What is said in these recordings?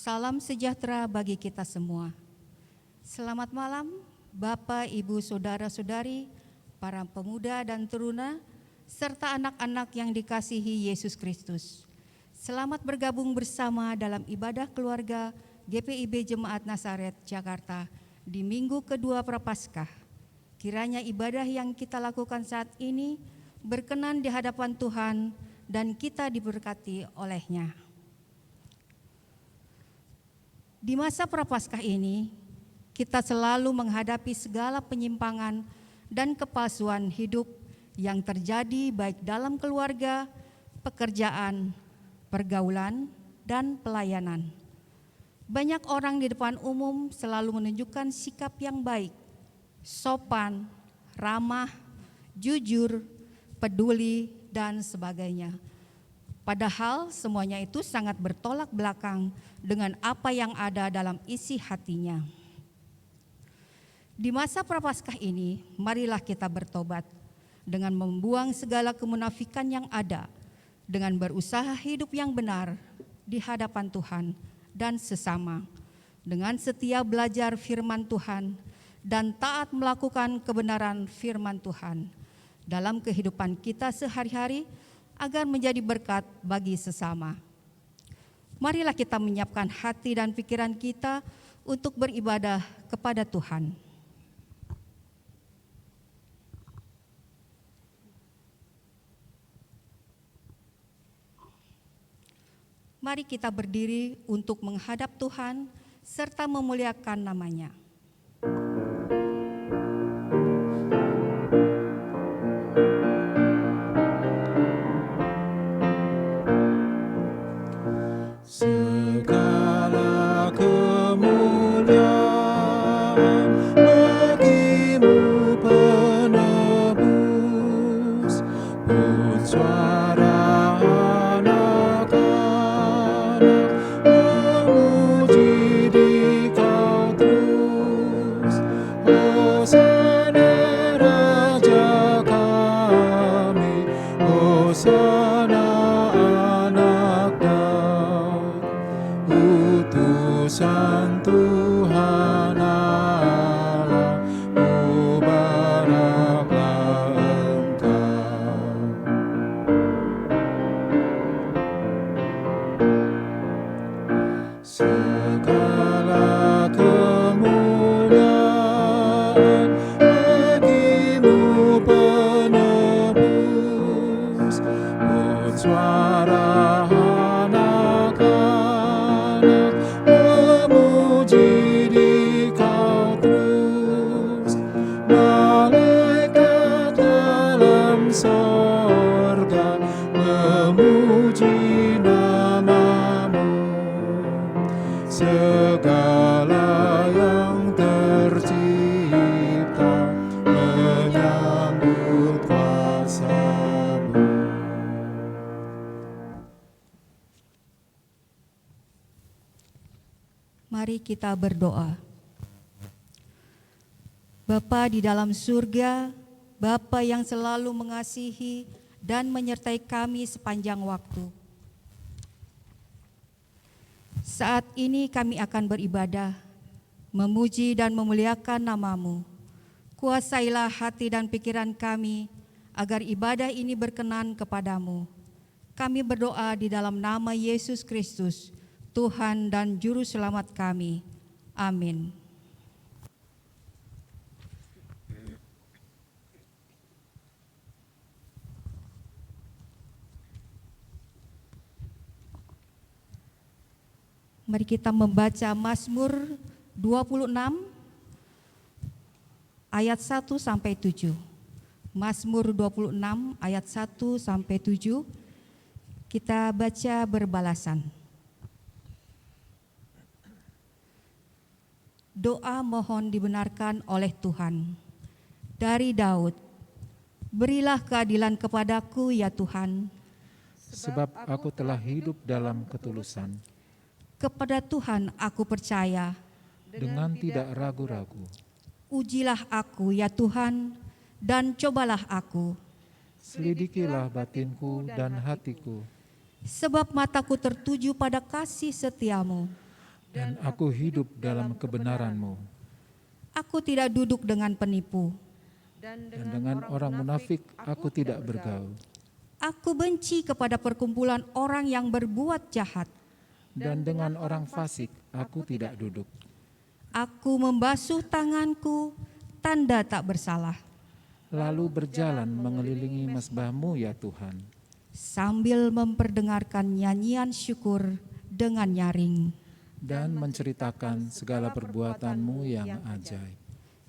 Salam sejahtera bagi kita semua. Selamat malam Bapak, Ibu, Saudara-saudari, para pemuda dan teruna, serta anak-anak yang dikasihi Yesus Kristus. Selamat bergabung bersama dalam ibadah keluarga GPIB Jemaat Nazaret Jakarta di Minggu kedua Prapaskah. Kiranya ibadah yang kita lakukan saat ini berkenan di hadapan Tuhan dan kita diberkati oleh-Nya. Di masa Prapaskah ini, kita selalu menghadapi segala penyimpangan dan kepalsuan hidup yang terjadi baik dalam keluarga, pekerjaan, pergaulan, dan pelayanan. Banyak orang di depan umum selalu menunjukkan sikap yang baik, sopan, ramah, jujur, peduli, dan sebagainya. Padahal semuanya itu sangat bertolak belakang dengan apa yang ada dalam isi hatinya. Di masa Prapaskah ini, marilah kita bertobat dengan membuang segala kemunafikan yang ada, dengan berusaha hidup yang benar di hadapan Tuhan dan sesama, dengan setia belajar firman Tuhan dan taat melakukan kebenaran firman Tuhan dalam kehidupan kita sehari-hari agar menjadi berkat bagi sesama. Marilah kita menyiapkan hati dan pikiran kita untuk beribadah kepada Tuhan. Mari kita berdiri untuk menghadap Tuhan serta memuliakan nama-Nya. Segala kemuliaan bagimu penebus, suara anak-anak memuji Dikau terus. Hosana Raja kami, Hosana anak Daud, utusan Tuhan Allah, mubaraklah Engkau. Segala kemuliaan bagimu penebus, suara anak-anak memuji Dikau terus. Malaikat dalam sorga memuji nama-Mu. Segala yang tercipta menyambut kuasa-Mu. Mari kita berdoa. Bapa di dalam surga, Bapa yang selalu mengasihi dan menyertai kami sepanjang waktu. Saat ini kami akan beribadah, memuji dan memuliakan nama-Mu. Kuasailah hati dan pikiran kami, agar ibadah ini berkenan kepadamu. Kami berdoa di dalam nama Yesus Kristus, Tuhan dan Juru Selamat kami. Amin. Mari kita membaca Mazmur 26 ayat 1 sampai 7. Mazmur 26 ayat 1 sampai 7. Kita baca berbalasan. Doa mohon dibenarkan oleh Tuhan. Dari Daud, berilah keadilan kepadaku ya Tuhan. Sebab aku telah hidup dalam ketulusan, Kepada Tuhan aku percaya. dengan tidak ragu-ragu. Ujilah aku ya Tuhan, dan cobalah aku. Selidikilah batinku dan hatiku. Sebab mataku tertuju pada kasih setiamu. dan aku hidup dalam kebenaran-Mu. Aku tidak duduk dengan penipu. Dan dengan orang munafik aku tidak bergaul. Aku benci kepada perkumpulan orang yang berbuat jahat. Dan dengan orang fasik aku tidak duduk. Aku membasuh tanganku, tanda tak bersalah, Lalu berjalan mengelilingi mazbah-Mu ya Tuhan. sambil memperdengarkan nyanyian syukur dengan nyaring. Dan menceritakan segala perbuatan-Mu yang ajaib.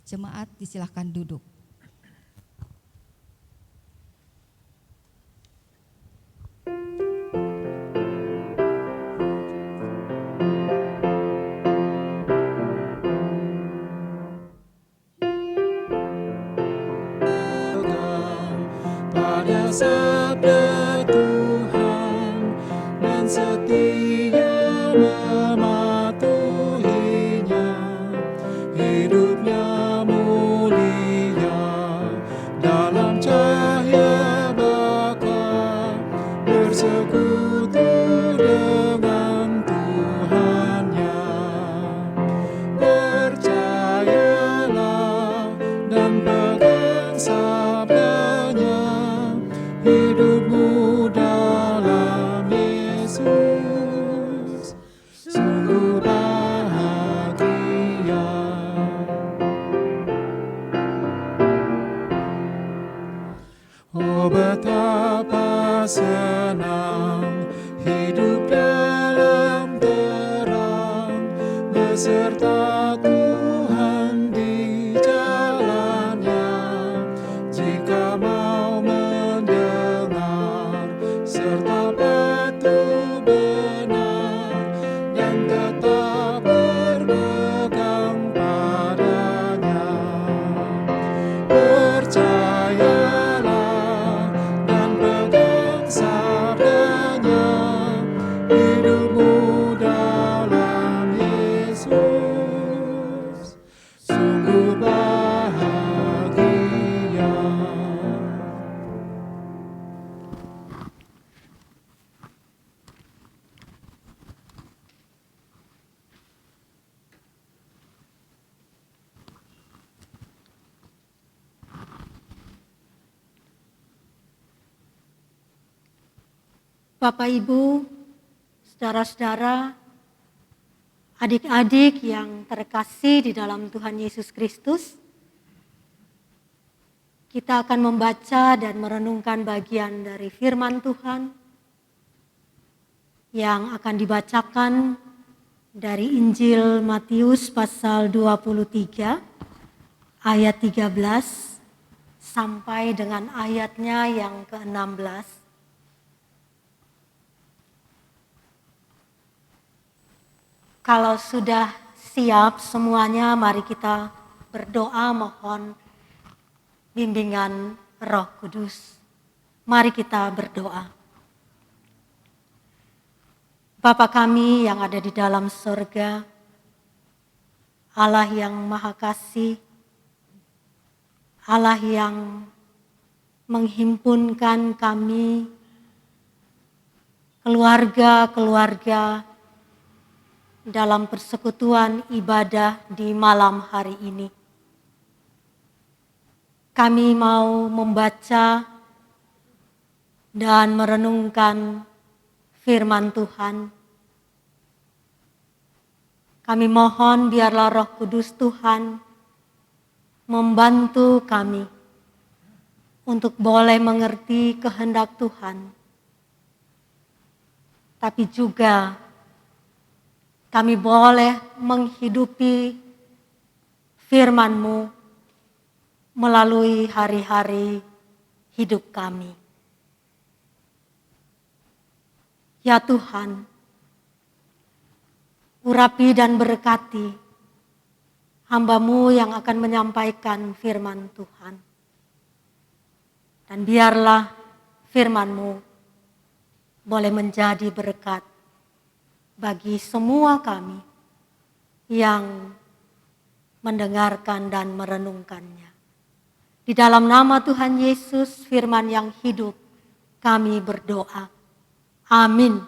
Jemaat disilahkan duduk. Pada sabda Tuhan dan setia mematuhinya, hidupnya mulia dalam cahaya bakar, bersekutu dengan Tuhannya. Percayalah dan pegang sabdanya, hidupmu dalam Yesus sungguh bahagia. Oh betapa senang hidup dalam terang, beserta Tuhan di jalannya. Jika mau mendengar serta patuh benar, dan tetap berpegang padanya. Percayalah dan pegang sabdanya, hidupmu dalam Yesus sungguh bahagia. Bapak, Ibu, saudara-saudara, adik-adik yang terkasih di dalam Tuhan Yesus Kristus, kita akan membaca dan merenungkan bagian dari firman Tuhan yang akan dibacakan dari Injil Matius pasal 23 ayat 13 sampai dengan ayatnya yang ke-16. Kalau sudah siap semuanya, mari kita berdoa mohon bimbingan Roh Kudus. Mari kita berdoa. Bapa kami yang ada di dalam surga, Allah yang Maha Kasih, Allah yang menghimpunkan kami, keluarga-keluarga, dalam persekutuan ibadah di malam hari ini. Kami mau membaca dan merenungkan firman Tuhan. Kami mohon biarlah Roh Kudus Tuhan membantu kami untuk boleh mengerti kehendak Tuhan, tapi juga kami boleh menghidupi firman-Mu melalui hari-hari hidup kami. Ya Tuhan, urapi dan berkati hamba-Mu yang akan menyampaikan firman Tuhan. Dan biarlah firman-Mu boleh menjadi berkat bagi semua kami yang mendengarkan dan merenungkannya. Di dalam nama Tuhan Yesus, firman yang hidup, kami berdoa. Amin.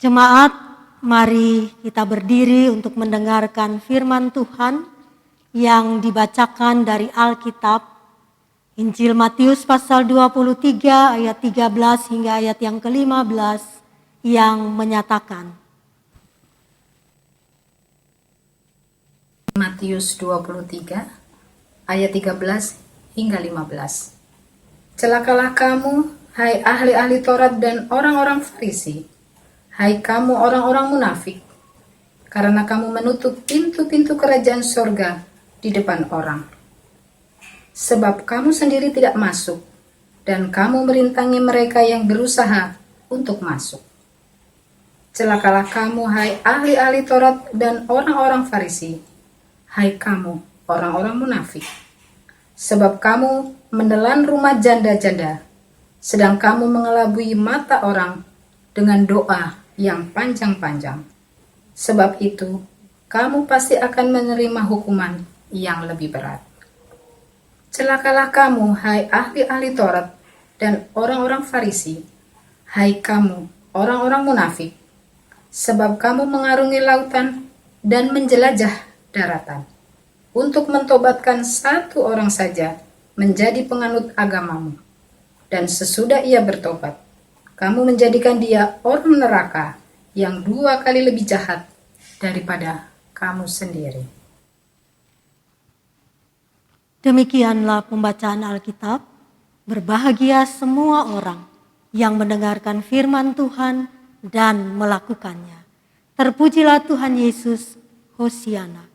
Jemaat, mari kita berdiri untuk mendengarkan firman Tuhan yang dibacakan dari Alkitab, Injil Matius pasal 23 ayat 13 hingga ayat yang ke-15 yang menyatakan. Matius 23 ayat 13 hingga 15. Celakalah kamu, hai ahli-ahli Taurat dan orang-orang Farisi, hai kamu orang-orang munafik, karena kamu menutup pintu-pintu kerajaan sorga di depan orang. Sebab kamu sendiri tidak masuk, dan kamu merintangi mereka yang berusaha untuk masuk. Celakalah kamu, hai ahli-ahli Taurat dan orang-orang Farisi, hai kamu orang-orang munafik, sebab kamu menelan rumah janda-janda, sedang kamu mengelabui mata orang dengan doa yang panjang-panjang. Sebab itu, kamu pasti akan menerima hukuman yang lebih berat. Celakalah kamu, hai ahli-ahli Taurat dan orang-orang Farisi, hai kamu orang-orang munafik, sebab kamu mengarungi lautan dan menjelajah daratan, untuk mentobatkan satu orang saja menjadi penganut agamamu. Dan sesudah ia bertobat, kamu menjadikan dia orang neraka yang 2 kali lebih jahat daripada kamu sendiri. Demikianlah pembacaan Alkitab. Berbahagia semua orang yang mendengarkan firman Tuhan dan melakukannya. Terpujilah Tuhan Yesus, Hosiana.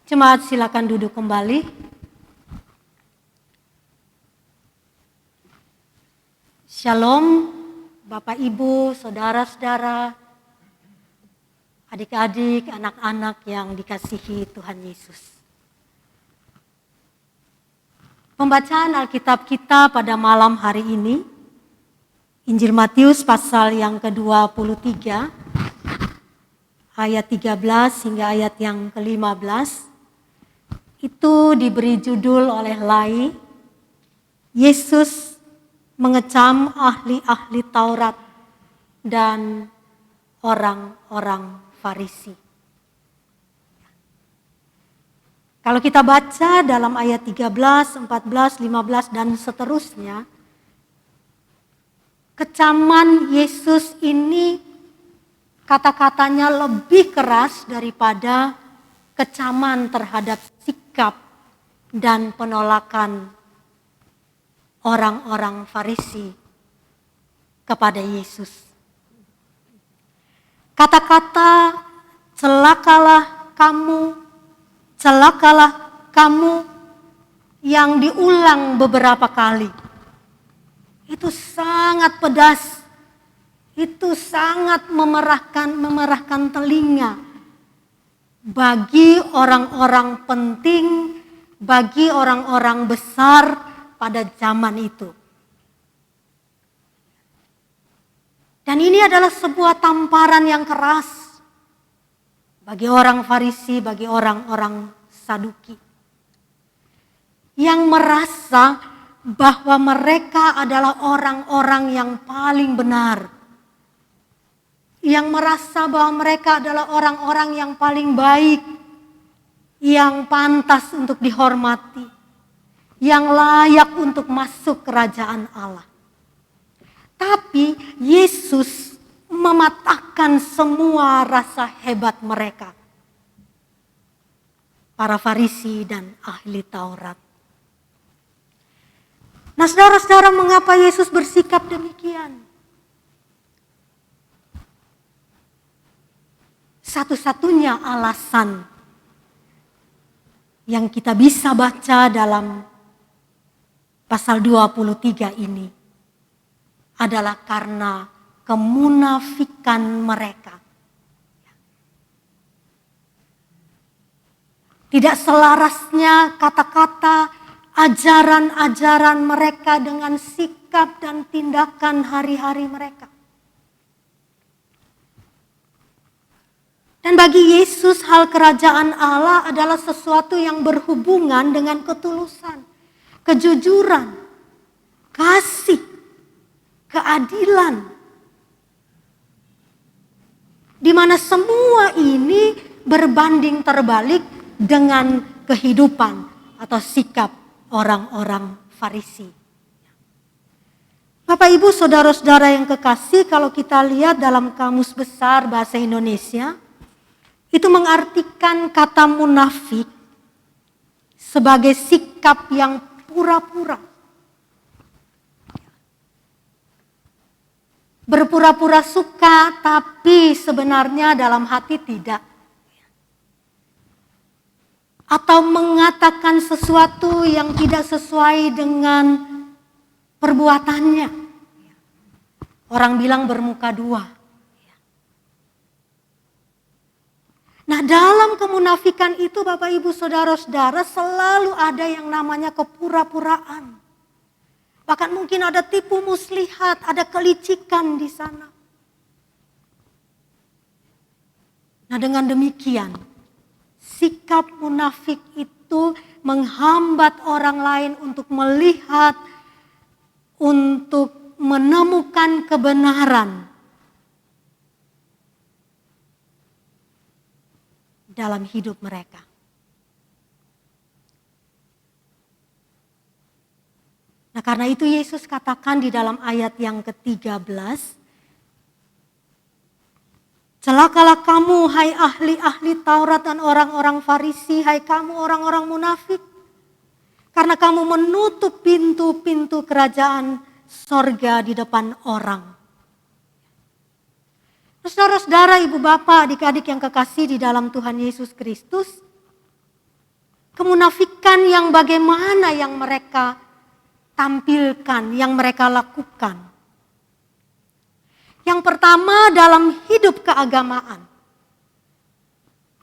Jemaat, silakan duduk kembali. Shalom, Bapak Ibu, saudara-saudara, adik-adik, anak-anak yang dikasihi Tuhan Yesus. Pembacaan Alkitab kita pada malam hari ini, Injil Matius pasal yang ke-23, ayat 13 hingga ayat yang ke-15, itu diberi judul oleh Lai, Yesus mengecam ahli-ahli Taurat dan orang-orang Farisi. Kalau kita baca dalam ayat 13, 14, 15 dan seterusnya, kecaman Yesus ini kata-katanya lebih keras daripada kecaman terhadap sikap dan penolakan orang-orang Farisi kepada Yesus. Kata-kata celakalah kamu yang diulang beberapa kali. Itu sangat pedas. Itu sangat memerahkan telinga bagi orang-orang penting, bagi orang-orang besar pada zaman itu. Dan ini adalah sebuah tamparan yang keras bagi orang Farisi, bagi orang-orang Saduki, yang merasa bahwa mereka adalah orang-orang yang paling benar, yang merasa bahwa mereka adalah orang-orang yang paling baik, yang pantas untuk dihormati, yang layak untuk masuk kerajaan Allah. Tapi Yesus mematahkan semua rasa hebat mereka, para Farisi dan ahli Taurat. Nah, saudara-saudara, mengapa Yesus bersikap demikian? Satu-satunya alasan yang kita bisa baca dalam pasal 23 ini adalah karena kemunafikan mereka. Tidak selarasnya kata-kata ajaran-ajaran mereka dengan sikap dan tindakan hari-hari mereka. Dan bagi Yesus hal kerajaan Allah adalah sesuatu yang berhubungan dengan ketulusan, kejujuran, kasih, keadilan. Di mana semua ini berbanding terbalik dengan kehidupan atau sikap orang-orang Farisi. Bapak, Ibu, saudara-saudara yang kekasih, kalau kita lihat dalam Kamus Besar Bahasa Indonesia, itu mengartikan kata munafik sebagai sikap yang pura-pura. Berpura-pura suka, tapi sebenarnya dalam hati tidak. Atau mengatakan sesuatu yang tidak sesuai dengan perbuatannya. Orang bilang bermuka dua. Nah, dalam kemunafikan itu Bapak Ibu Saudara-saudara selalu ada yang namanya kepura-puraan. Bahkan mungkin ada tipu muslihat, ada kelicikan di sana. Nah, dengan demikian sikap munafik itu menghambat orang lain untuk melihat, untuk menemukan kebenaran dalam hidup mereka. Nah, karena itu Yesus katakan di dalam ayat yang ke-13, celakalah kamu hai ahli-ahli Taurat dan orang-orang Farisi, hai kamu orang-orang munafik, karena kamu menutup pintu-pintu kerajaan sorga di depan orang. Saudara-saudara, ibu bapak, adik-adik yang kekasih di dalam Tuhan Yesus Kristus, kemunafikan yang bagaimana yang mereka tampilkan, yang mereka lakukan. Yang pertama, dalam hidup keagamaan.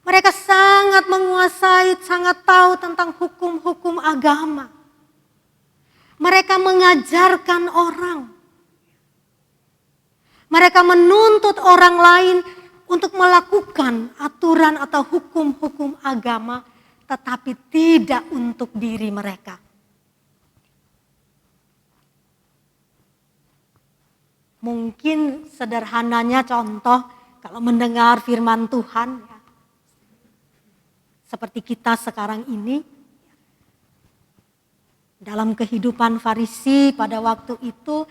Mereka sangat menguasai, sangat tahu tentang hukum-hukum agama. Mereka mengajarkan orang. Mereka menuntut orang lain untuk melakukan aturan atau hukum-hukum agama, tetapi tidak untuk diri mereka. Mungkin sederhananya contoh kalau mendengar firman Tuhan, ya, seperti kita sekarang ini, dalam kehidupan Farisi pada waktu itu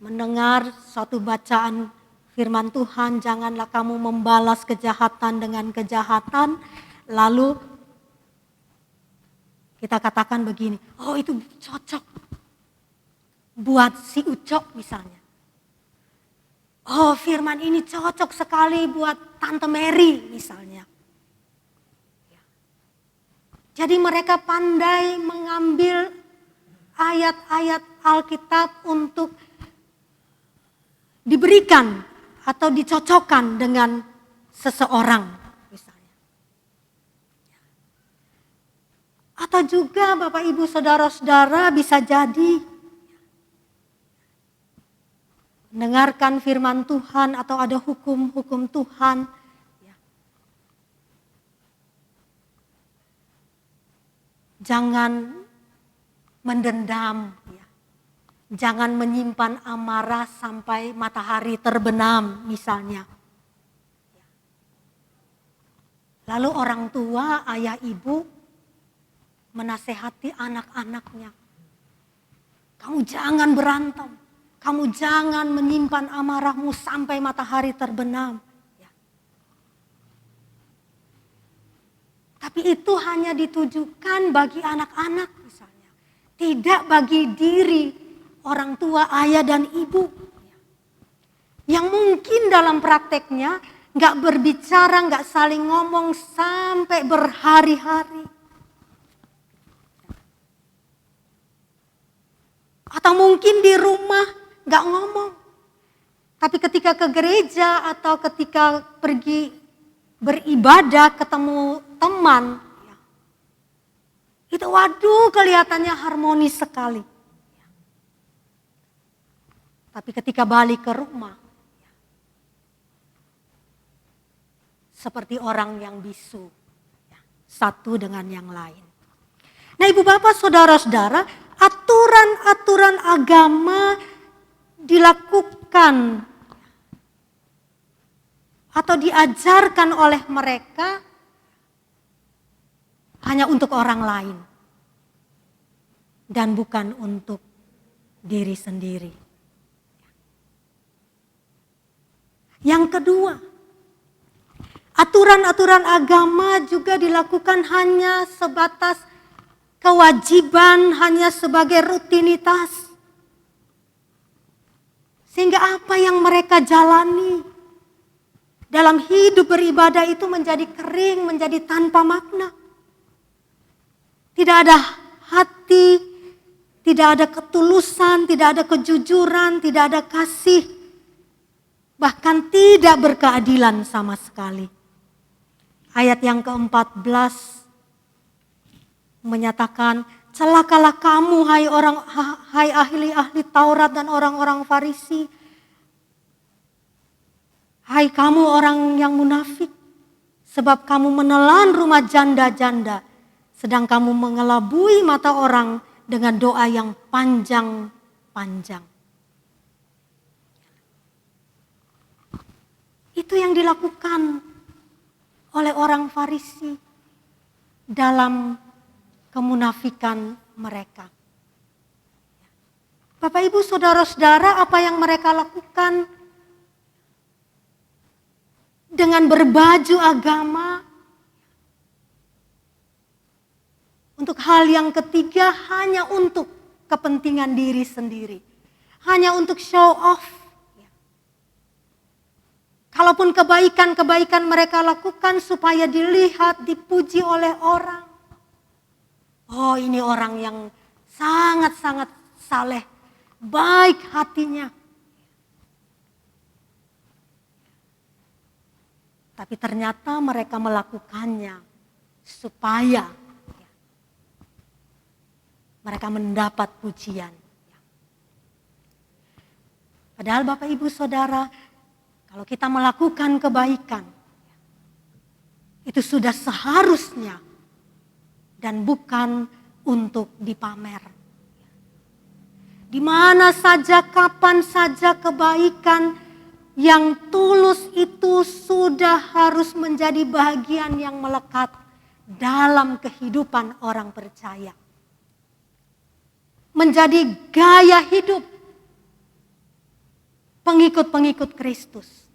mendengar suatu bacaan firman Tuhan, janganlah kamu membalas kejahatan dengan kejahatan, lalu kita katakan begini, oh itu cocok buat si Ucok misalnya. Oh, firman ini cocok sekali buat Tante Mary misalnya. Jadi mereka pandai mengambil ayat-ayat Alkitab untuk diberikan atau dicocokkan dengan seseorang misalnya. Atau juga Bapak Ibu Saudara-saudara bisa jadi mendengarkan firman Tuhan atau ada hukum-hukum Tuhan. Jangan mendendam, jangan menyimpan amarah sampai matahari terbenam misalnya. Lalu orang tua, ayah ibu menasehati anak-anaknya. Kamu jangan berantem. Kamu jangan menyimpan amarahmu sampai matahari terbenam. Ya. Tapi itu hanya ditujukan bagi anak-anak misalnya. Tidak bagi diri orang tua, ayah dan ibu. Yang mungkin dalam prakteknya gak berbicara, gak saling ngomong sampai berhari-hari. Atau mungkin di rumah gak ngomong. Tapi ketika ke gereja atau ketika pergi beribadah ketemu teman, Itu waduh kelihatannya harmonis sekali. Tapi ketika balik ke rumah, seperti orang yang bisu, satu dengan yang lain. Nah, ibu bapak, saudara-saudara, aturan-aturan agama dilakukan atau diajarkan oleh mereka hanya untuk orang lain dan bukan untuk diri sendiri. Yang kedua, aturan-aturan agama juga dilakukan hanya sebatas kewajiban, hanya sebagai rutinitas. Sehingga apa yang mereka jalani dalam hidup beribadah itu menjadi kering, menjadi tanpa makna. Tidak ada hati, tidak ada ketulusan, tidak ada kejujuran, tidak ada kasih. Bahkan tidak berkeadilan sama sekali. Ayat yang ke-14 menyatakan, celakalah kamu hai ahli-ahli Taurat dan orang-orang Farisi. Hai kamu orang yang munafik, sebab kamu menelan rumah janda-janda, sedang kamu mengelabui mata orang dengan doa yang panjang-panjang. Itu yang dilakukan oleh orang Farisi dalam kemunafikan mereka. Bapak Ibu saudara-saudara, apa yang mereka lakukan dengan berbaju agama untuk hal yang ketiga hanya untuk kepentingan diri sendiri, hanya untuk show off. Kalaupun kebaikan-kebaikan mereka lakukan supaya dilihat, dipuji oleh orang. Oh, ini orang yang sangat-sangat saleh, baik hatinya. Tapi ternyata mereka melakukannya supaya mereka mendapat pujian. Padahal Bapak Ibu Saudara, kalau kita melakukan kebaikan, itu sudah seharusnya dan bukan untuk dipamer. Di mana saja, kapan saja kebaikan yang tulus itu sudah harus menjadi bagian yang melekat dalam kehidupan orang percaya. Menjadi gaya hidup pengikut-pengikut Kristus.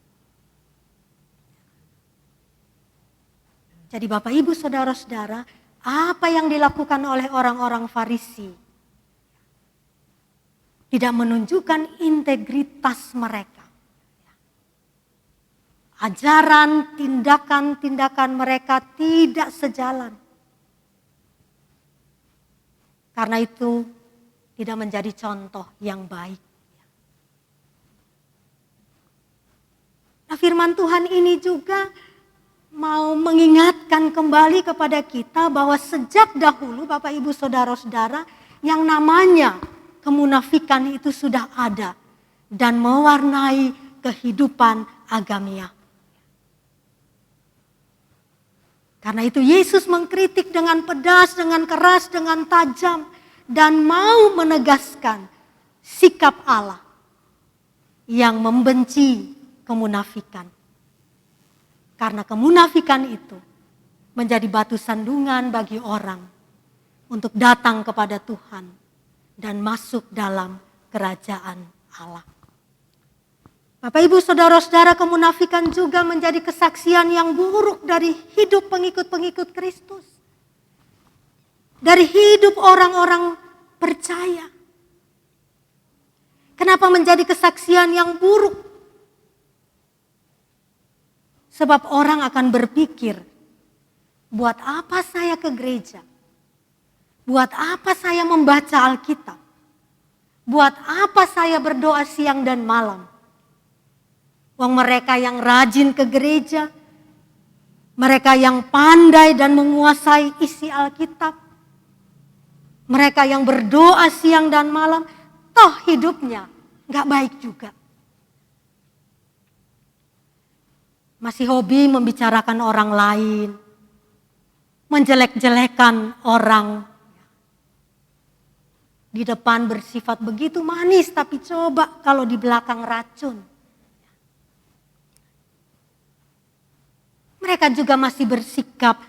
Jadi Bapak Ibu Saudara-saudara, apa yang dilakukan oleh orang-orang Farisi tidak menunjukkan integritas mereka. Ajaran, tindakan-tindakan mereka tidak sejalan. Karena itu tidak menjadi contoh yang baik. Nah, firman Tuhan ini juga mau mengingatkan kembali kepada kita bahwa sejak dahulu Bapak Ibu Saudara-saudara, yang namanya kemunafikan itu sudah ada dan mewarnai kehidupan agamiah. Karena itu Yesus mengkritik dengan pedas, dengan keras, dengan tajam, dan mau menegaskan sikap Allah yang membenci kemunafikan. Karena kemunafikan itu menjadi batu sandungan bagi orang untuk datang kepada Tuhan dan masuk dalam kerajaan Allah. Bapak Ibu Saudara-saudara, kemunafikan juga menjadi kesaksian yang buruk dari hidup pengikut-pengikut Kristus. Dari hidup orang-orang percaya. Kenapa menjadi kesaksian yang buruk? Sebab orang akan berpikir, buat apa saya ke gereja? Buat apa saya membaca Alkitab? Buat apa saya berdoa siang dan malam? Wong mereka yang rajin ke gereja, mereka yang pandai dan menguasai isi Alkitab, Mereka yang berdoa siang dan malam, toh hidupnya gak baik juga. Masih hobi membicarakan orang lain, menjelek-jelekan orang. Di depan bersifat begitu manis, tapi coba kalau di belakang racun. Mereka juga masih bersikap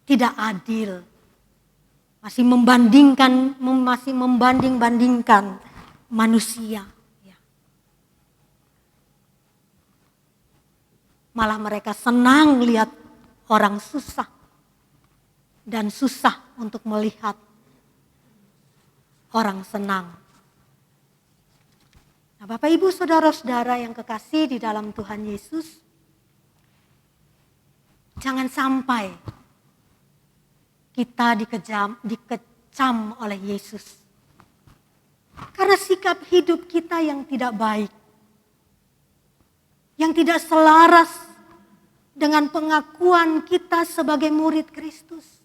tidak adil. Masih membanding-bandingkan manusia. Malah mereka senang lihat orang susah. Dan susah untuk melihat orang senang. Nah, Bapak Ibu Saudara-saudara yang kekasih di dalam Tuhan Yesus, jangan sampai kita dikecam oleh Yesus. Karena sikap hidup kita yang tidak baik, yang tidak selaras dengan pengakuan kita sebagai murid Kristus.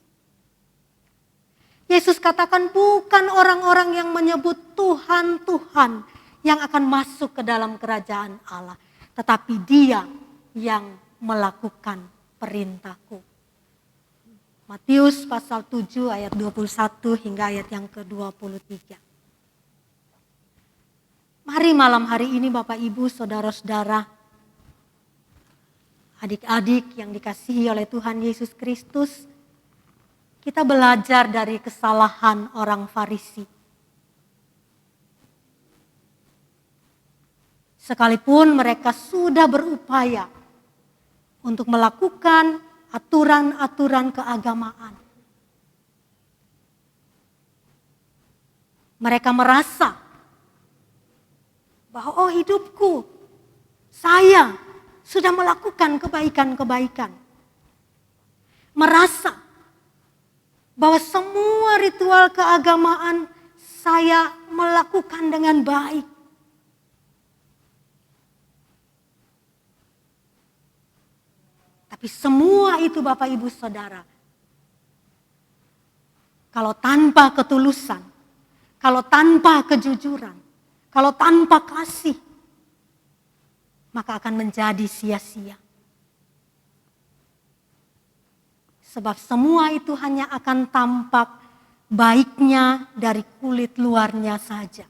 Yesus katakan bukan orang-orang yang menyebut Tuhan, Tuhan yang akan masuk ke dalam kerajaan Allah. Tetapi dia yang melakukan perintahku. Matius pasal 7 ayat 21 hingga ayat yang ke-23. Mari malam hari ini Bapak Ibu Saudara-saudara, adik-adik yang dikasihi oleh Tuhan Yesus Kristus, kita belajar dari kesalahan orang Farisi. Sekalipun mereka sudah berupaya untuk melakukan aturan-aturan keagamaan. Mereka merasa bahwa hidupku, saya sudah melakukan kebaikan-kebaikan. Merasa bahwa semua ritual keagamaan saya melakukan dengan baik. Tapi semua itu Bapak Ibu Saudara, kalau tanpa ketulusan, kalau tanpa kejujuran, kalau tanpa kasih, maka akan menjadi sia-sia. Sebab semua itu hanya akan tampak baiknya dari kulit luarnya saja.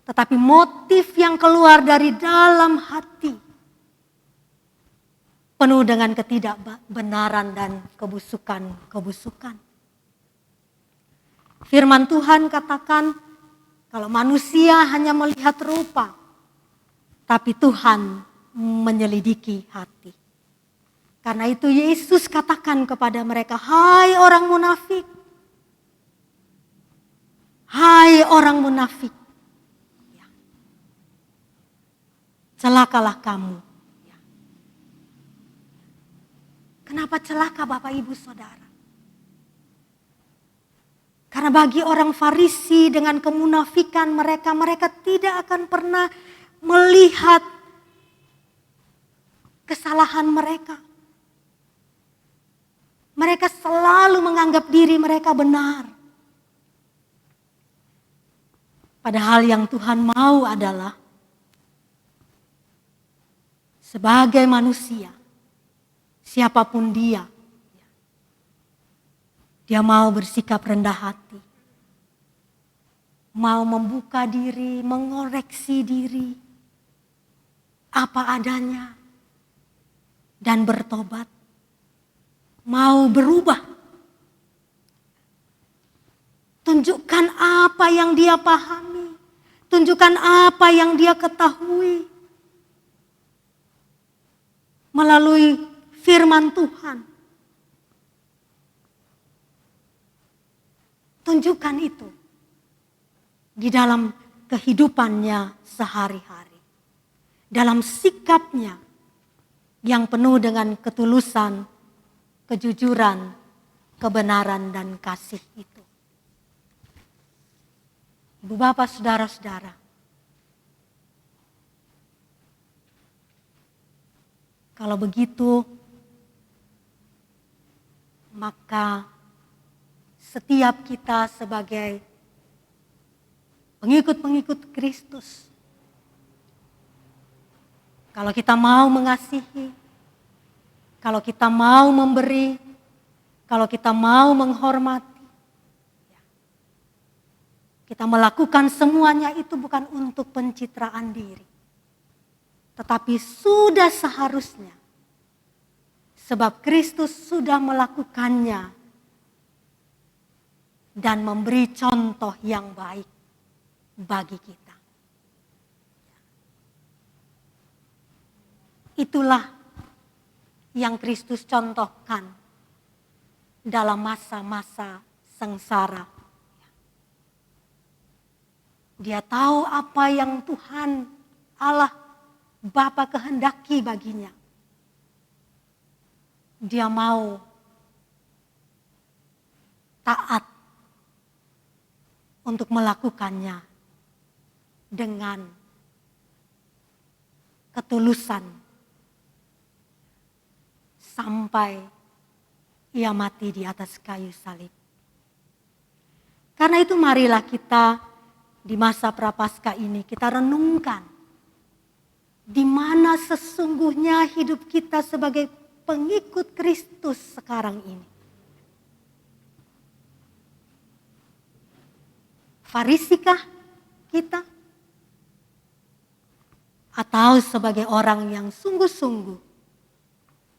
Tetapi motif yang keluar dari dalam hati penuh dengan ketidakbenaran dan kebusukan. Firman Tuhan katakan kalau manusia hanya melihat rupa, tapi Tuhan menyelidiki hati. Karena itu Yesus katakan kepada mereka, hai orang munafik. Hai orang munafik. Celakalah kamu. Kenapa celaka Bapak Ibu Saudara? Karena bagi orang Farisi dengan kemunafikan mereka tidak akan pernah melihat kesalahan mereka. Mereka selalu menganggap diri mereka benar. Padahal yang Tuhan mau adalah sebagai manusia, siapapun dia mau bersikap rendah hati. Mau membuka diri, mengoreksi diri apa adanya dan bertobat. Mau berubah. Tunjukkan apa yang dia pahami. Tunjukkan apa yang dia ketahui. Melalui firman Tuhan. Tunjukkan itu di dalam kehidupannya sehari-hari. Dalam sikapnya yang penuh dengan ketulusan, kejujuran, kebenaran, dan kasih itu. Ibu bapak saudara-saudara, kalau begitu, maka setiap kita sebagai pengikut-pengikut Kristus. Kalau kita mau mengasihi, kalau kita mau memberi, kalau kita mau menghormati, kita melakukan semuanya itu bukan untuk pencitraan diri, tetapi sudah seharusnya, sebab Kristus sudah melakukannya dan memberi contoh yang baik bagi kita. Itulah yang Kristus contohkan dalam masa-masa sengsara. Dia tahu apa yang Tuhan Allah Bapa kehendaki baginya. Dia mau taat untuk melakukannya dengan ketulusan sampai ia mati di atas kayu salib. Karena itu marilah kita di masa Prapaskah ini kita renungkan di mana sesungguhnya hidup kita sebagai pengikut Kristus sekarang ini. Farisikah kita? Atau sebagai orang yang sungguh-sungguh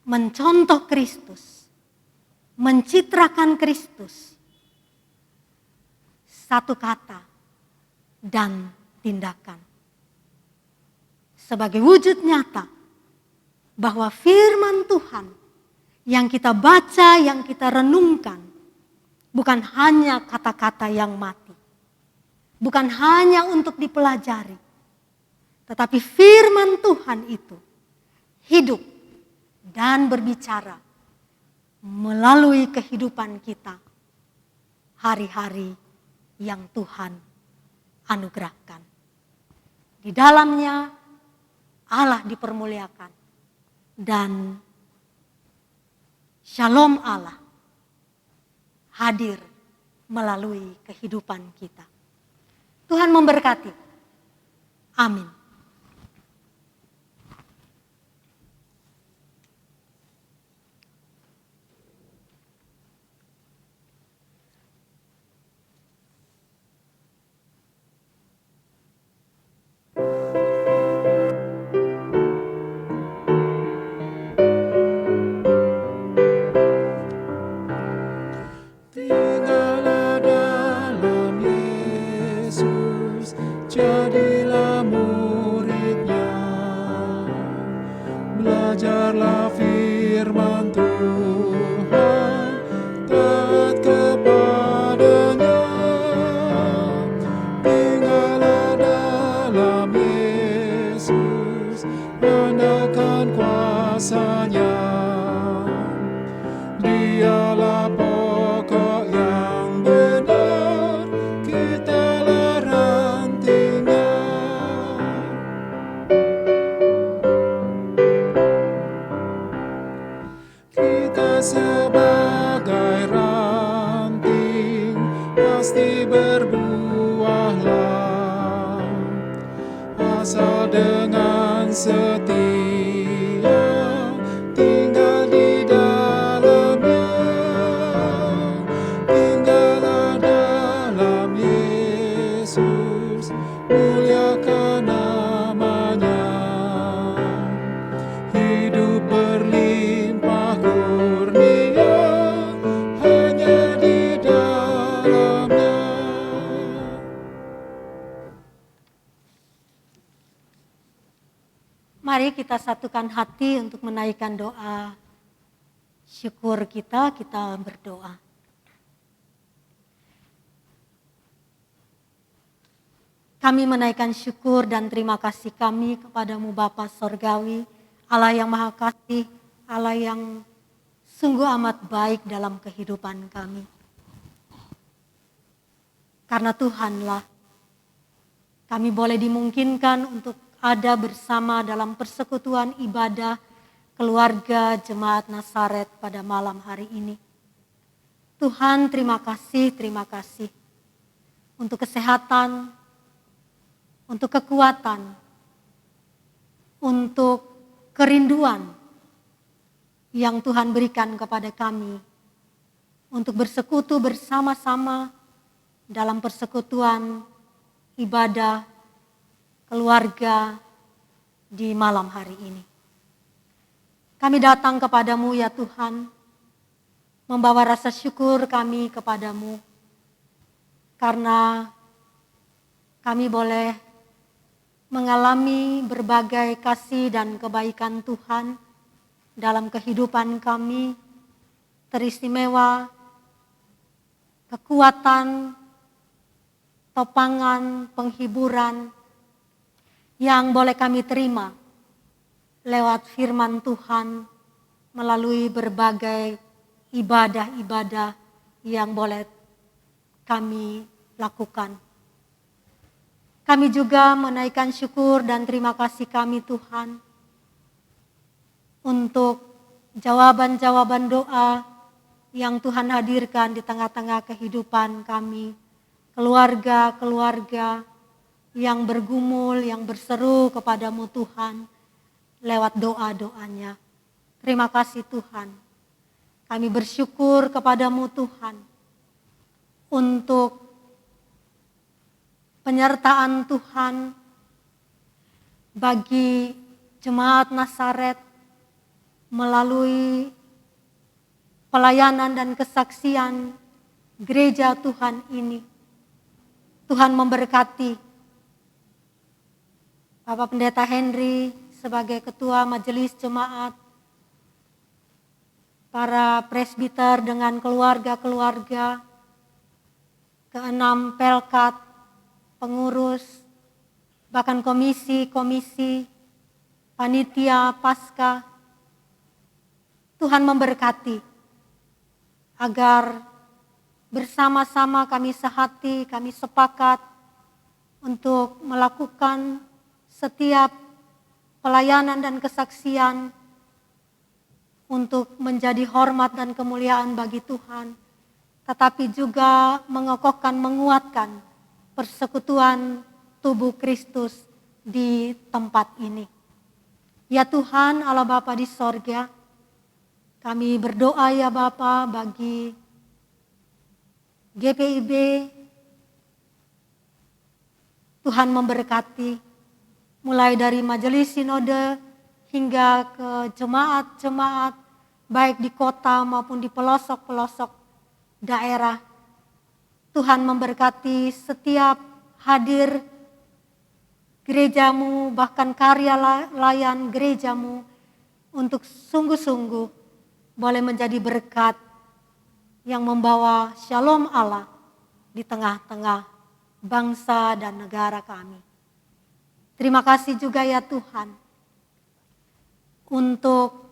mencontoh Kristus, mencitrakan Kristus, satu kata dan tindakan. Sebagai wujud nyata bahwa firman Tuhan yang kita baca, yang kita renungkan, bukan hanya kata-kata yang mati, bukan hanya untuk dipelajari, tetapi firman Tuhan itu hidup dan berbicara melalui kehidupan kita hari-hari yang Tuhan anugerahkan. Di dalamnya Allah dipermuliakan dan shalom Allah hadir melalui kehidupan kita. Tuhan memberkati. Amin. Tinggallah dalam Yesus, jadilah murid-Nya. Belajarlah firman Tuhan, taat kepadanya. Tinggallah dalam Yesus, andalkan kuasa-Nya. Dialah pokok yang benar, kitalah rantingnya. Kita sebagai ranting pasti berbuahlah, asal dengan setia tinggal di dalamnya. Tinggallah dalam Yesus, muliakan namanya. Hidup berlimpah kurnia hanya di dalamnya. Mari kita satukan hati untuk menaikkan doa syukur kita berdoa. Kami menaikkan syukur dan terima kasih kami kepadamu Bapa Sorgawi, Allah yang Maha Kasih, Allah yang sungguh amat baik dalam kehidupan kami. Karena Tuhanlah kami boleh dimungkinkan untuk ada bersama dalam persekutuan ibadah keluarga Jemaat Nazaret pada malam hari ini. Tuhan, terima kasih untuk kesehatan, untuk kekuatan, untuk kerinduan yang Tuhan berikan kepada kami untuk bersekutu bersama-sama dalam persekutuan ibadah keluarga di malam hari ini. Kami datang kepadamu ya Tuhan, membawa rasa syukur kami kepadamu, karena kami boleh mengalami berbagai kasih dan kebaikan Tuhan dalam kehidupan kami, teristimewa, kekuatan, topangan, penghiburan yang boleh kami terima lewat firman Tuhan melalui berbagai ibadah-ibadah yang boleh kami lakukan. Kami juga menaikkan syukur dan terima kasih kami Tuhan untuk jawaban-jawaban doa yang Tuhan hadirkan di tengah-tengah kehidupan kami, keluarga-keluarga yang bergumul, yang berseru kepadamu Tuhan lewat doa-doanya. Terima kasih Tuhan. Kami bersyukur kepadamu Tuhan untuk penyertaan Tuhan bagi jemaat Nazaret melalui pelayanan dan kesaksian gereja Tuhan ini. Tuhan memberkati Bapak Pendeta Henry sebagai Ketua Majelis Jemaat, para presbiter dengan keluarga-keluarga, keenam pelkat, pengurus, bahkan komisi-komisi, panitia, pasca. Tuhan memberkati agar bersama-sama kami sehati, kami sepakat untuk melakukan setiap pelayanan dan kesaksian untuk menjadi hormat dan kemuliaan bagi Tuhan, tetapi juga mengokohkan, menguatkan persekutuan tubuh Kristus di tempat ini. Ya Tuhan Allah Bapa di sorga, kami berdoa ya Bapa bagi GPIB, Tuhan memberkati mulai dari majelis sinode hingga ke jemaat-jemaat baik di kota maupun di pelosok-pelosok daerah. Tuhan memberkati setiap hadir gerejamu, bahkan karya layan gerejamu untuk sungguh-sungguh boleh menjadi berkat yang membawa shalom Allah di tengah-tengah bangsa dan negara kami. Terima kasih juga ya Tuhan untuk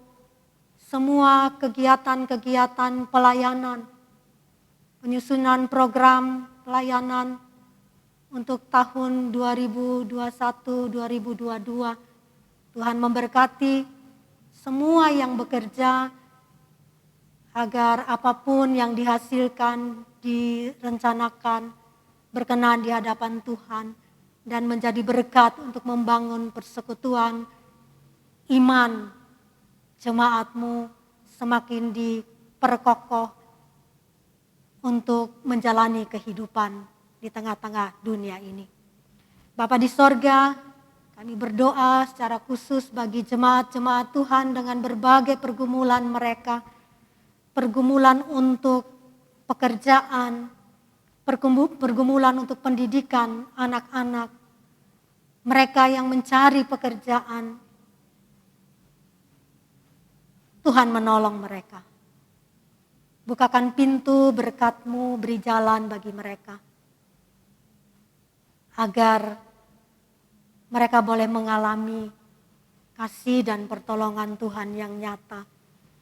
semua kegiatan-kegiatan pelayanan, penyusunan program pelayanan untuk tahun 2021-2022. Tuhan memberkati semua yang bekerja agar apapun yang dihasilkan, direncanakan, berkenan di hadapan Tuhan dan menjadi berkat untuk membangun persekutuan iman jemaatmu semakin diperkokoh untuk menjalani kehidupan di tengah-tengah dunia ini. Bapa di sorga, kami berdoa secara khusus bagi jemaat-jemaat Tuhan dengan berbagai pergumulan mereka, pergumulan untuk pekerjaan, pergumulan untuk pendidikan anak-anak, mereka yang mencari pekerjaan. Tuhan menolong mereka. Bukakan pintu berkat-Mu, beri jalan bagi mereka. Agar mereka boleh mengalami kasih dan pertolongan Tuhan yang nyata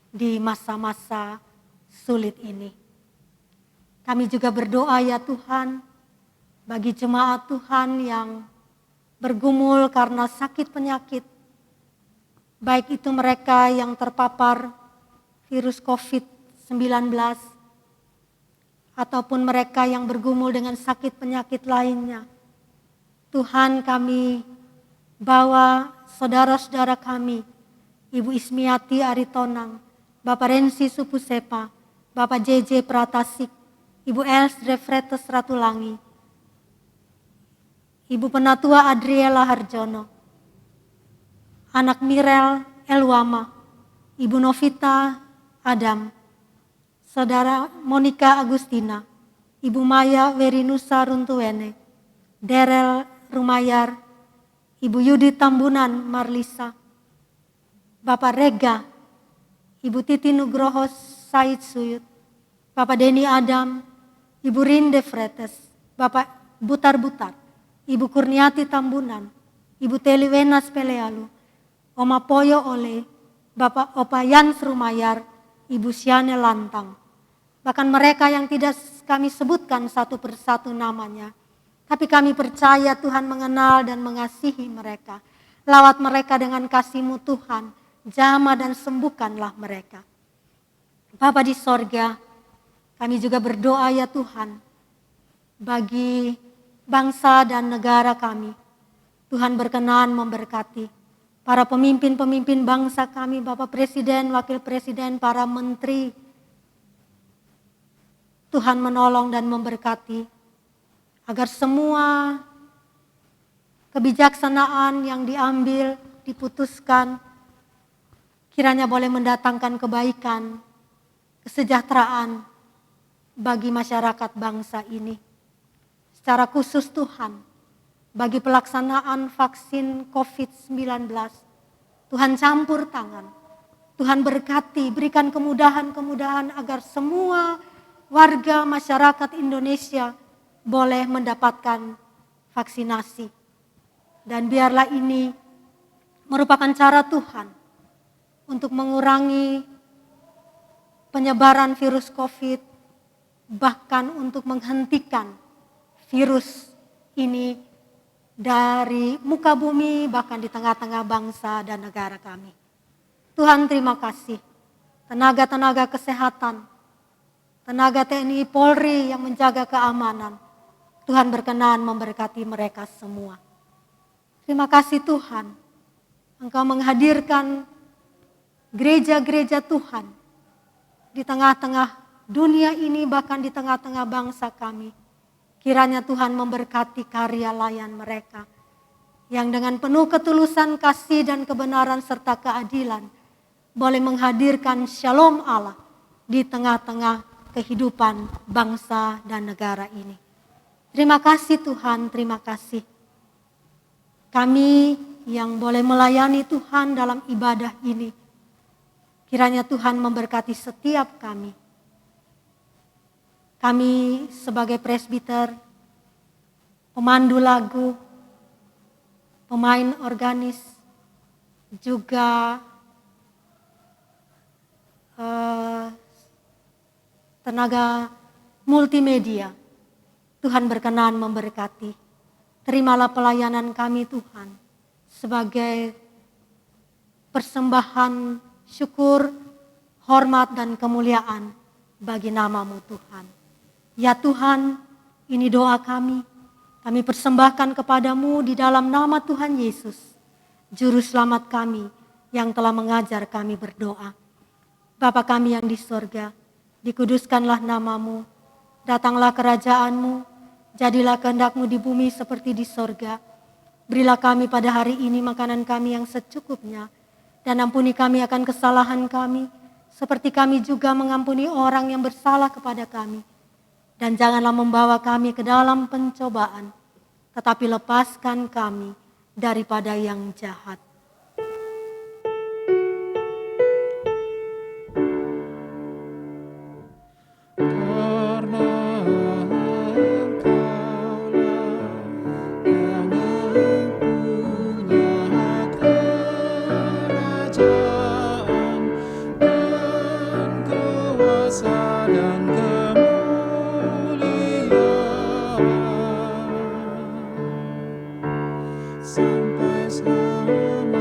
di masa-masa sulit ini. Kami juga berdoa ya Tuhan, bagi jemaat Tuhan yang bergumul karena sakit penyakit, baik itu mereka yang terpapar virus COVID-19 ataupun mereka yang bergumul dengan sakit penyakit lainnya. Tuhan, kami bawa saudara-saudara kami, Ibu Ismiati Aritonang, Bapak Rensi Supusepa, Bapak JJ Pratasik, Ibu Els Refretes Ratulangi, Ibu Penatua Adriela Harjono, anak Mirel Elwama, Ibu Novita Adam, Saudara Monica Agustina, Ibu Maya Werinusa Runtuwene, Derel Rumayar, Ibu Yudi Tambunan Marlisa, Bapak Rega, Ibu Titi Nugroho Said Suyut, Bapak Deni Adam, Ibu Rinde Fretes, Bapak Butar-Butar, Ibu Kurniati Tambunan, Ibu Teli Wenas Pelealu, Oma Poyo Ole, Bapak Opayan Rumayar, Ibu Siane Lantang. Bahkan mereka yang tidak kami sebutkan satu persatu namanya, tapi kami percaya Tuhan mengenal dan mengasihi mereka. Lawat mereka dengan kasih-Mu Tuhan, jamah dan sembuhkanlah mereka. Bapa di sorga, kami juga berdoa ya Tuhan, bagi bangsa dan negara kami. Tuhan berkenan memberkati para pemimpin-pemimpin bangsa kami, Bapak Presiden, Wakil Presiden, para menteri. Tuhan menolong dan memberkati agar semua kebijaksanaan yang diambil, diputuskan, kiranya boleh mendatangkan kebaikan, kesejahteraan bagi masyarakat bangsa ini. Secara khusus Tuhan, bagi pelaksanaan vaksin COVID-19, Tuhan campur tangan, Tuhan berkati, berikan kemudahan-kemudahan agar semua warga masyarakat Indonesia boleh mendapatkan vaksinasi. Dan biarlah ini merupakan cara Tuhan untuk mengurangi penyebaran virus COVID, bahkan untuk menghentikan virus ini dari muka bumi, bahkan di tengah-tengah bangsa dan negara kami. Tuhan, terima kasih. Tenaga-tenaga kesehatan, tenaga TNI Polri yang menjaga keamanan, Tuhan berkenan memberkati mereka semua. Terima kasih Tuhan, Engkau menghadirkan gereja-gereja Tuhan di tengah-tengah dunia ini, bahkan di tengah-tengah bangsa kami. Kiranya Tuhan memberkati karya layan mereka yang dengan penuh ketulusan, kasih dan kebenaran serta keadilan boleh menghadirkan shalom Allah di tengah-tengah kehidupan bangsa dan negara ini. Terima kasih Tuhan, terima kasih. Kami yang boleh melayani Tuhan dalam ibadah ini, kiranya Tuhan memberkati setiap kami. Kami sebagai presbiter, pemandu lagu, pemain organis, juga tenaga multimedia, Tuhan berkenan memberkati. Terimalah pelayanan kami Tuhan sebagai persembahan syukur, hormat dan kemuliaan bagi nama-Mu Tuhan. Ya Tuhan, ini doa kami. Kami persembahkan kepadamu di dalam nama Tuhan Yesus, Juru Selamat kami yang telah mengajar kami berdoa. Bapa kami yang di sorga, dikuduskanlah namamu, datanglah kerajaanmu, jadilah kehendak-Mu di bumi seperti di sorga. Berilah kami pada hari ini makanan kami yang secukupnya, dan ampuni kami akan kesalahan kami, seperti kami juga mengampuni orang yang bersalah kepada kami. Dan janganlah membawa kami ke dalam pencobaan, tetapi lepaskan kami daripada yang jahat. Sampai selamanya.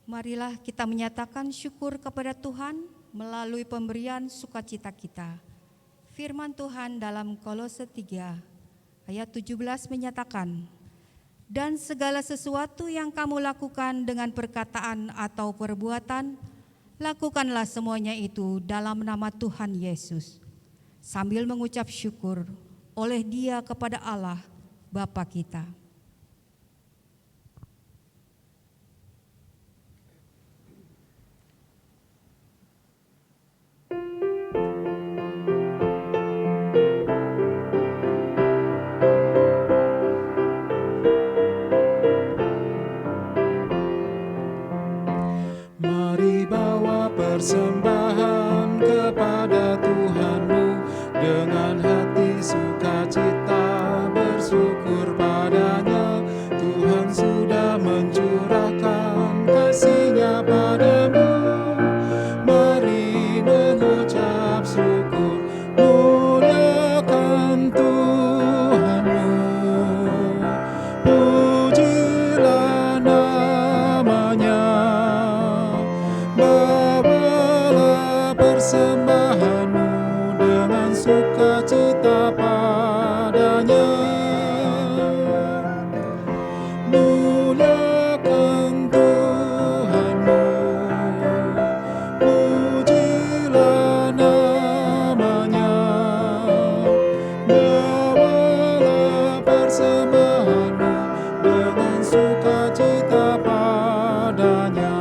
Marilah kita menyatakan syukur kepada Tuhan melalui pemberian sukacita kita. Firman Tuhan dalam Kolose 3 ayat 17 menyatakan, "Dan segala sesuatu yang kamu lakukan dengan perkataan atau perbuatan, lakukanlah semuanya itu dalam nama Tuhan Yesus, sambil mengucap syukur oleh Dia kepada Allah Bapa kita." Mari bawa persembahan kepada Tuhanmu dengan hati sukacita, bersyukur padanya. Tuhan sudah mencurahkan kasih-Nya padamu. Mari mengucap syukur, muliakan Tuhanmu. Pujilah namanya. Bawalah persembahanmu dengan sukacita padanya. Muliakan Tuhanmu, pujilah namanya. Bawalah persembahanmu dengan sukacita padanya.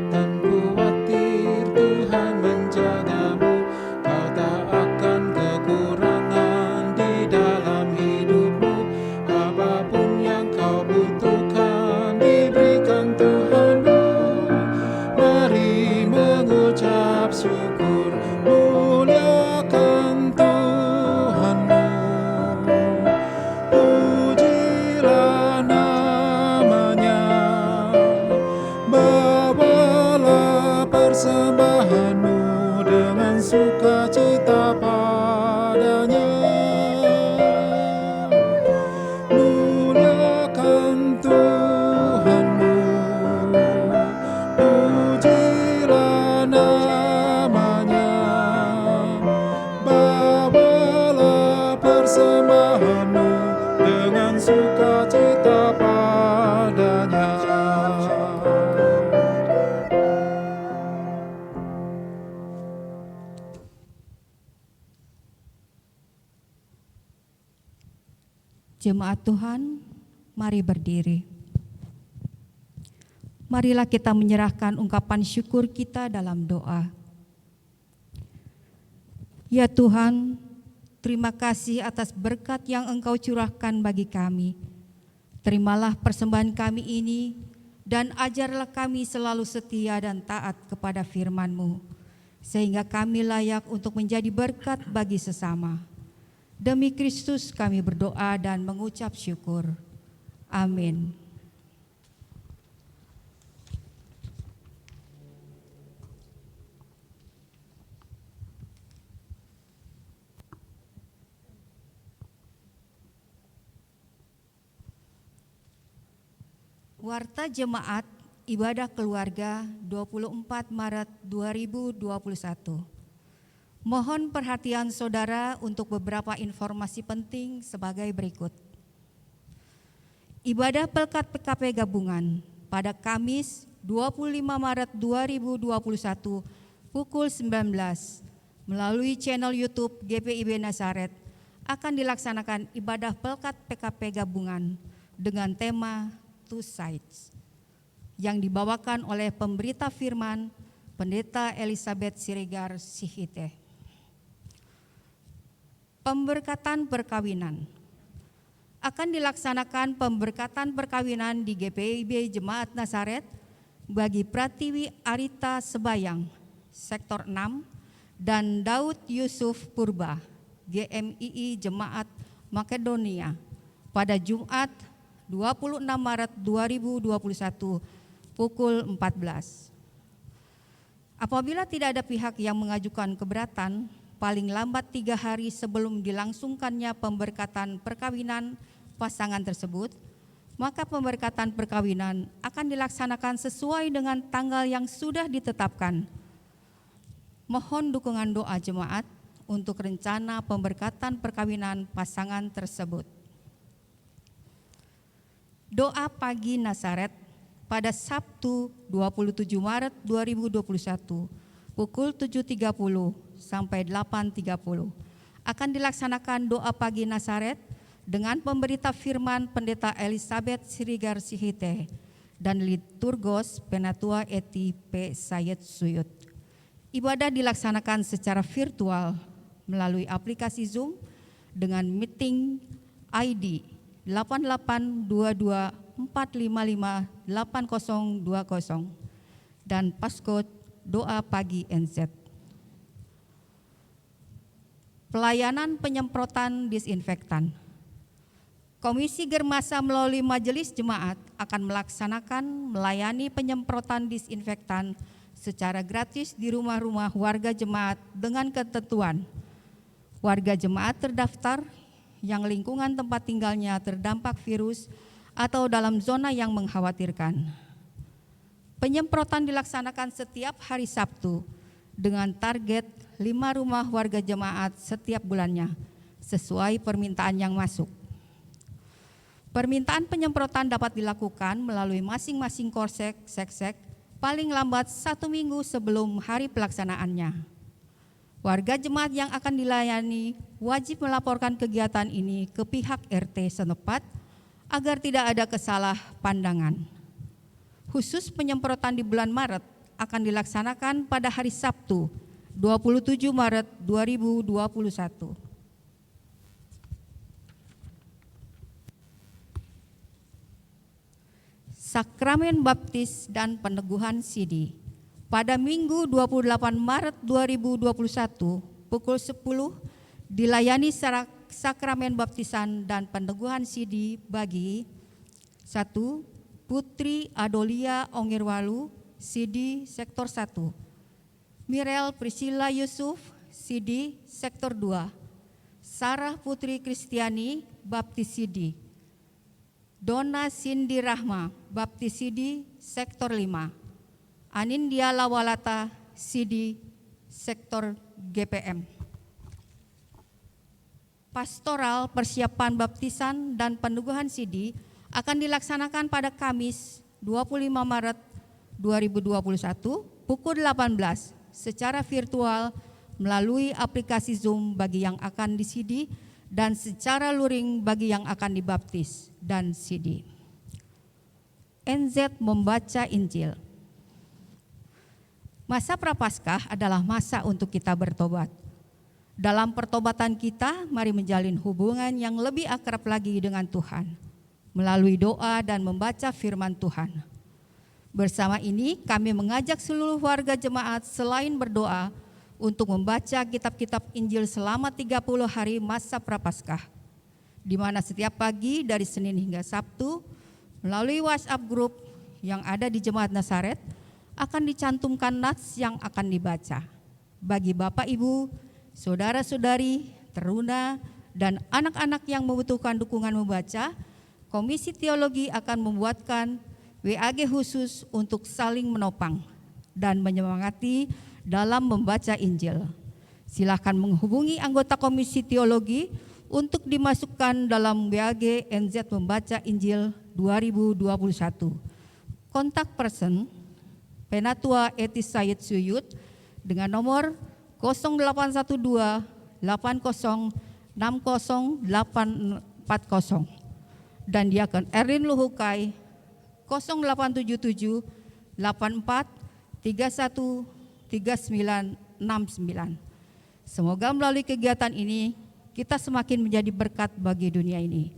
Takut khawatir, Tuhan menjagamu. Kau tak akan kekurangan di dalam hidupmu. Apapun yang kau butuhkan diberikan Tuhanmu. Mari mengucap syukur, muliakan Tuhanmu. Pujilah namanya. Bawalah persembahanmu dengan sukacita padanya. Muliakan Tuhanmu, pujilah namanya. Bawalah persembahanmu dengan sukacita padanya. Jemaat Tuhan, mari berdiri. Marilah kita menyerahkan ungkapan syukur kita dalam doa. Ya Tuhan, terima kasih atas berkat yang Engkau curahkan bagi kami. Terimalah persembahan kami ini dan ajarlah kami selalu setia dan taat kepada firman-Mu, sehingga kami layak untuk menjadi berkat bagi sesama. Demi Kristus kami berdoa dan mengucap syukur. Amin. Warta Jemaat Ibadah Keluarga 24 Maret 2021. Mohon perhatian saudara untuk beberapa informasi penting sebagai berikut. Ibadah Pelkat PKP Gabungan pada Kamis 25 Maret 2021 pukul 19 melalui channel YouTube GPIB Nazaret akan dilaksanakan ibadah Pelkat PKP Gabungan dengan tema Two Sides yang dibawakan oleh pemberita firman Pendeta Elizabeth Siregar Sihite. Pemberkatan perkawinan. Akan dilaksanakan pemberkatan perkawinan di GPIB Jemaat Nazaret bagi Pratiwi Arita Sebayang, Sektor 6, dan Daud Yusuf Purba, GMII Jemaat Makedonia, pada Jumat 26 Maret 2021 pukul 14. Apabila tidak ada pihak yang mengajukan keberatan, paling lambat 3 hari sebelum dilangsungkannya pemberkatan perkawinan pasangan tersebut, maka pemberkatan perkawinan akan dilaksanakan sesuai dengan tanggal yang sudah ditetapkan. Mohon dukungan doa jemaat untuk rencana pemberkatan perkawinan pasangan tersebut. Doa pagi Nazaret pada Sabtu 27 Maret 2021 pukul 7.30 sampai 8.30 akan dilaksanakan doa pagi Nazaret dengan pemberita firman Pendeta Elizabeth Siregar Sihite dan liturgos Penatua Eti P. Sayed Suyut. Ibadah dilaksanakan secara virtual melalui aplikasi Zoom dengan meeting ID 8822455820 dan passcode doa pagi NZ. Pelayanan penyemprotan disinfektan. Komisi Germasa melalui Majelis Jemaat akan melaksanakan melayani penyemprotan disinfektan secara gratis di rumah-rumah warga jemaat dengan ketentuan warga jemaat terdaftar yang lingkungan tempat tinggalnya terdampak virus atau dalam zona yang mengkhawatirkan. Penyemprotan dilaksanakan setiap hari Sabtu dengan target 5 rumah warga jemaat setiap bulannya sesuai permintaan yang masuk. Permintaan penyemprotan dapat dilakukan melalui masing-masing korsek seksek paling lambat 1 minggu sebelum hari pelaksanaannya. Warga jemaat yang akan dilayani wajib melaporkan kegiatan ini ke pihak RT setempat agar tidak ada kesalah pandangan. Khusus penyemprotan di bulan Maret akan dilaksanakan pada hari Sabtu 27 Maret 2021. Sakramen Baptis dan Peneguhan Sidi. Pada Minggu 28 Maret 2021 pukul 10 dilayani sakramen baptisan dan peneguhan Sidi bagi 1. Putri Adolia Ongirwalu, Sidi Sektor 1. Mirel Priscilla Yusuf, Sidi Sektor 2. Sarah Putri Kristiani, Baptis Sidi. Dona Cindy Rahma, Baptis Sidi Sektor 5. Anindya Lawalata, Sidi Sektor GPM. Pastoral persiapan baptisan dan peneguhan Sidi akan dilaksanakan pada Kamis 25 Maret 2021 pukul 18 secara virtual melalui aplikasi Zoom bagi yang akan disidi dan secara luring bagi yang akan dibaptis dan sidi. NZ membaca Injil. Masa Prapaskah adalah masa untuk kita bertobat. Dalam pertobatan kita, mari menjalin hubungan yang lebih akrab lagi dengan Tuhan melalui doa dan membaca firman Tuhan. Bersama ini kami mengajak seluruh warga jemaat selain berdoa untuk membaca kitab-kitab Injil selama 30 hari masa Prapaskah, di mana setiap pagi dari Senin hingga Sabtu melalui WhatsApp group yang ada di Jemaat Nazaret akan dicantumkan nats yang akan dibaca. Bagi Bapak Ibu, saudara-saudari, teruna, dan anak-anak yang membutuhkan dukungan membaca, Komisi Teologi akan membuatkan WAG khusus untuk saling menopang dan menyemangati dalam membaca Injil. Silakan menghubungi anggota Komisi Teologi untuk dimasukkan dalam WAG NZ Membaca Injil 2021. Kontak person Penatua Etis Said Suyud dengan nomor 0812 80 60 840 dan Diakon Erlin Luhukai 0877 84 31 3969. Semoga melalui kegiatan ini kita semakin menjadi berkat bagi dunia ini.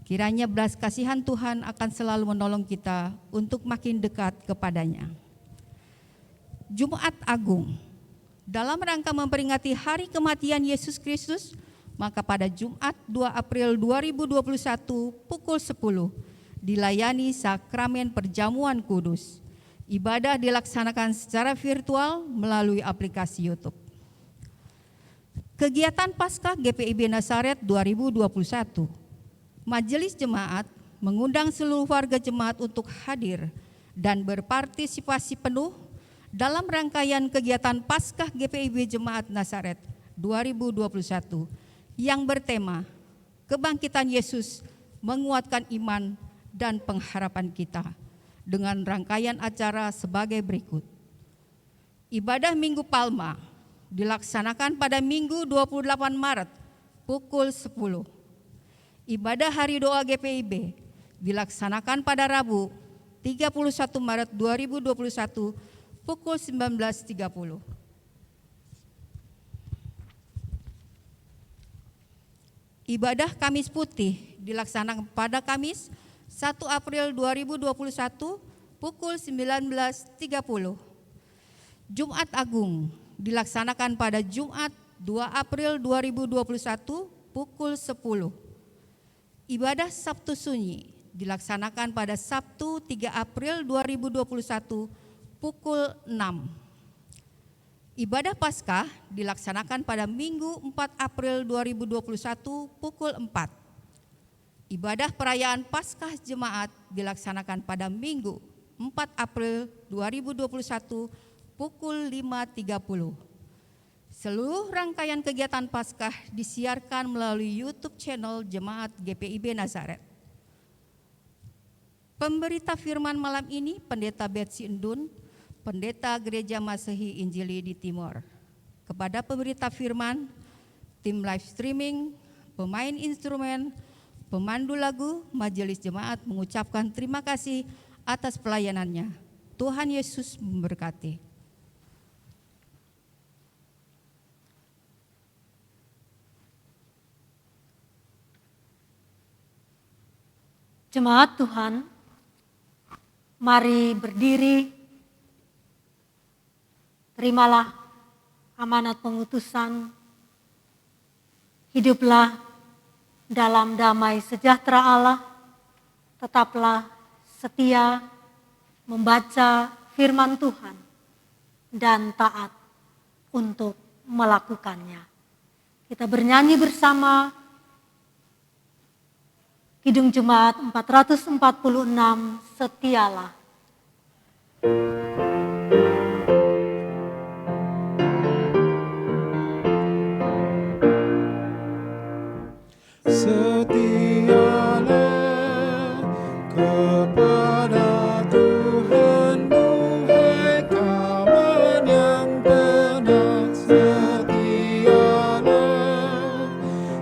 Kiranya belas kasihan Tuhan akan selalu menolong kita untuk makin dekat kepadanya. Jumat Agung. Dalam rangka memperingati hari kematian Yesus Kristus, maka pada Jumat 2 April 2021 pukul 10 dilayani sakramen perjamuan kudus. Ibadah dilaksanakan secara virtual melalui aplikasi YouTube. Kegiatan Paskah GPIB Nazaret 2021. Majelis Jemaat mengundang seluruh warga jemaat untuk hadir dan berpartisipasi penuh dalam rangkaian kegiatan Paskah GPIB Jemaat Nazaret 2021 yang bertema Kebangkitan Yesus menguatkan iman dan pengharapan kita, dengan rangkaian acara sebagai berikut. Ibadah Minggu Palma dilaksanakan pada Minggu 28 Maret pukul 10. Ibadah Hari Doa GPIB dilaksanakan pada Rabu 31 Maret 2021 pukul 19.30. Ibadah Kamis Putih dilaksanakan pada Kamis 1 April 2021 pukul 19.30. Jumat Agung dilaksanakan pada Jumat 2 April 2021 pukul 10. Ibadah Sabtu Sunyi dilaksanakan pada Sabtu 3 April 2021 pukul 6. Ibadah Paskah dilaksanakan pada Minggu 4 April 2021 pukul 4. Ibadah perayaan Paskah Jemaat dilaksanakan pada Minggu 4 April 2021 pukul 5.30. Seluruh rangkaian kegiatan Paskah disiarkan melalui YouTube channel Jemaat GPIB Nazaret. Pemberita firman malam ini Pendeta Betsy Endun, Pendeta Gereja Masehi Injili di Timor. Kepada pemberita firman, tim live streaming, pemain instrumen, pemandu lagu, majelis jemaat mengucapkan terima kasih atas pelayanannya. Tuhan Yesus memberkati. Jemaat Tuhan, mari berdiri. Terimalah amanat pengutusan. Hiduplah dalam damai sejahtera Allah, tetaplah setia membaca firman Tuhan dan taat untuk melakukannya. Kita bernyanyi bersama Kidung Jemaat 446, Setialah. Setialah kepada Tuhanmu, hai kawan yang benar. Setialah,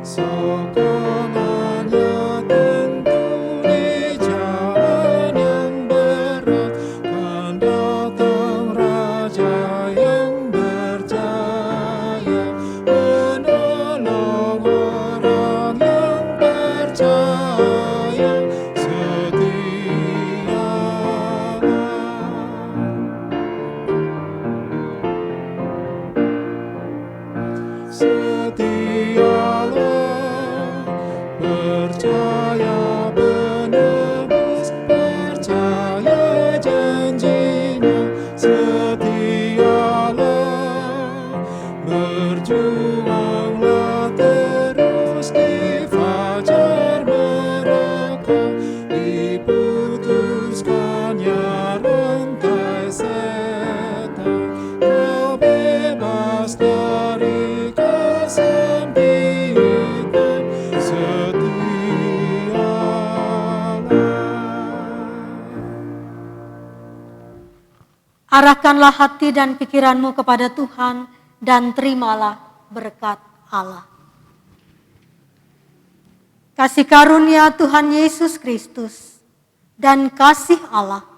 sokongannya tentu di jalan yang benar. Arahkanlah hati dan pikiranmu kepada Tuhan dan terimalah berkat Allah. Kasih karunia Tuhan Yesus Kristus dan kasih Allah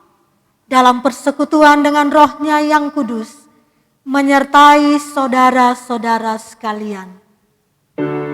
dalam persekutuan dengan Roh-Nya yang kudus menyertai saudara-saudara sekalian. Amin.